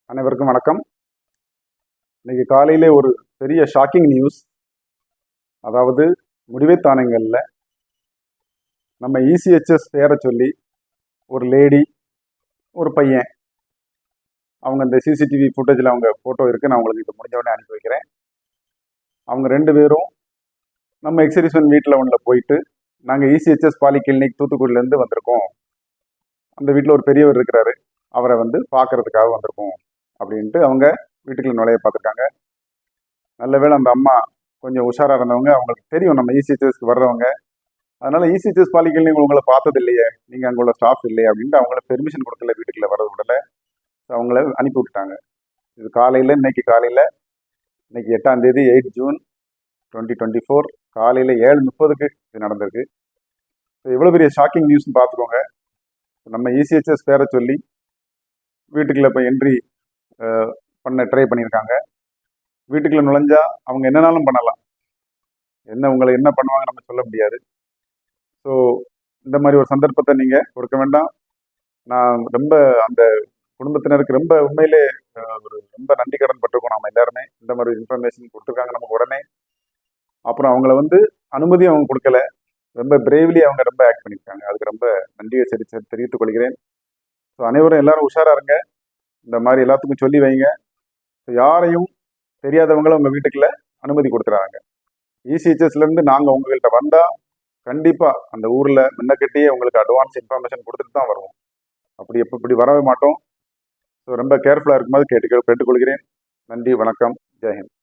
அனைவருக்கும் வணக்கம். இன்னைக்கு காலையிலே ஒரு பெரிய ஷாக்கிங் நியூஸ். அதாவது முடிவைத்தானங்களில் நம்ம இசிஹெச்எஸ் பேரை சொல்லி ஒரு லேடி ஒரு பையன், அவங்க இந்த சிசிடிவி ஃபுட்டேஜில் அவங்க ஃபோட்டோ இருக்குது, நான் உங்களுக்கு இப்போ முடிஞ்ச உடனே அனுப்பி வைக்கிறேன். அவங்க 2 பேரும் நம்ம எக்ஸிபிஷன் வீட்டில் ஒன்றில் போயிட்டு, நாங்கள் இசிஹெச்எஸ் பாலிகிளினிக் தூத்துக்குடியிலேருந்து வந்திருக்கோம், அந்த வீட்டில் ஒரு பெரியவர் இருக்கிறாரு, அவரை வந்து பார்க்கறதுக்காக வந்திருக்கோம் அப்படின்ட்டு அவங்க வீட்டுக்குள்ள நுழைய பார்த்துருக்காங்க. நல்ல வேளை அந்த அம்மா கொஞ்சம் உஷாராக இருந்தவங்க, அவங்களுக்கு தெரியும் நம்ம இசிஹெச்எஸ்க்கு வர்றவங்க, அதனால இசிஹெச்எஸ் பாலிகிளினிக் உங்களை பார்த்தது இல்லையே, நீங்கள் அங்கே உள்ள ஸ்டாஃப் இல்லையே அப்படின்ட்டு அவங்கள பெர்மிஷன் கொடுக்கல, வீட்டுக்குள்ள வர்றது விடலை, அவங்கள அனுப்பி விட்டுட்டாங்க. இது காலையில் இன்னைக்கு 8ஆம் தேதி 8 ஜூன் 2024 காலையில் 7:30க்கு இது நடந்திருக்கு. எவ்வளோ பெரிய ஷாக்கிங் நியூஸ்னு பார்த்துக்கோங்க. நம்ம இசிஹெச்எஸ் பேரை சொல்லி வீட்டுக்குள்ள இப்போ என்ட்ரி பண்ண ட்ரை பண்ணியிருக்காங்க. வீட்டுக்குள்ள நுழைஞ்சா அவங்க என்னன்னாலும் பண்ணலாம், உங்களை என்ன பண்ணுவாங்க நம்ம சொல்ல முடியாது. ஸோ இந்த மாதிரி ஒரு சந்தர்ப்பத்தை நீங்கள் கொடுக்க வேண்டாம். நான் ரொம்ப அந்த குடும்பத்தினருக்கு ரொம்ப உண்மையிலே ஒரு ரொம்ப நன்றி கடன் பட்டிருக்கோம் நம்ம எல்லாருமே. இந்த மாதிரி இன்ஃபர்மேஷன் கொடுத்துருக்காங்க நமக்கு உடனே. அப்புறம் அவங்கள வந்து அனுமதி அவங்க கொடுக்கல, ரொம்ப பிரேவ்லி அவங்க ரொம்ப ஆக்ட் பண்ணியிருக்காங்க. அதுக்கு ரொம்ப நன்றியை தெரிவித்துக் கொள்கிறேன். ஸோ அனைவரும் எல்லாரும் உஷாராக இருங்க, இந்த மாதிரி எல்லாத்துக்கும் சொல்லி வைங்க. யாரையும் தெரியாதவங்களும் உங்கள் வீட்டுக்குள்ள அனுமதி கொடுத்துறாங்க. இசிஹெச்எஸ்லேருந்து நாங்கள் உங்கள்கிட்ட வந்தால் கண்டிப்பாக அந்த ஊரில் முன்னக்கட்டியே உங்களுக்கு அட்வான்ஸ் இன்ஃபர்மேஷன் கொடுத்துட்டு தான் வருவோம். அப்படி இப்படி வரவே மாட்டோம். ஸோ ரொம்ப கேர்ஃபுல்லாக இருக்கும்போது கேட்டுக்கொள்கிறேன். நன்றி, வணக்கம், ஜெயஹிந்த்.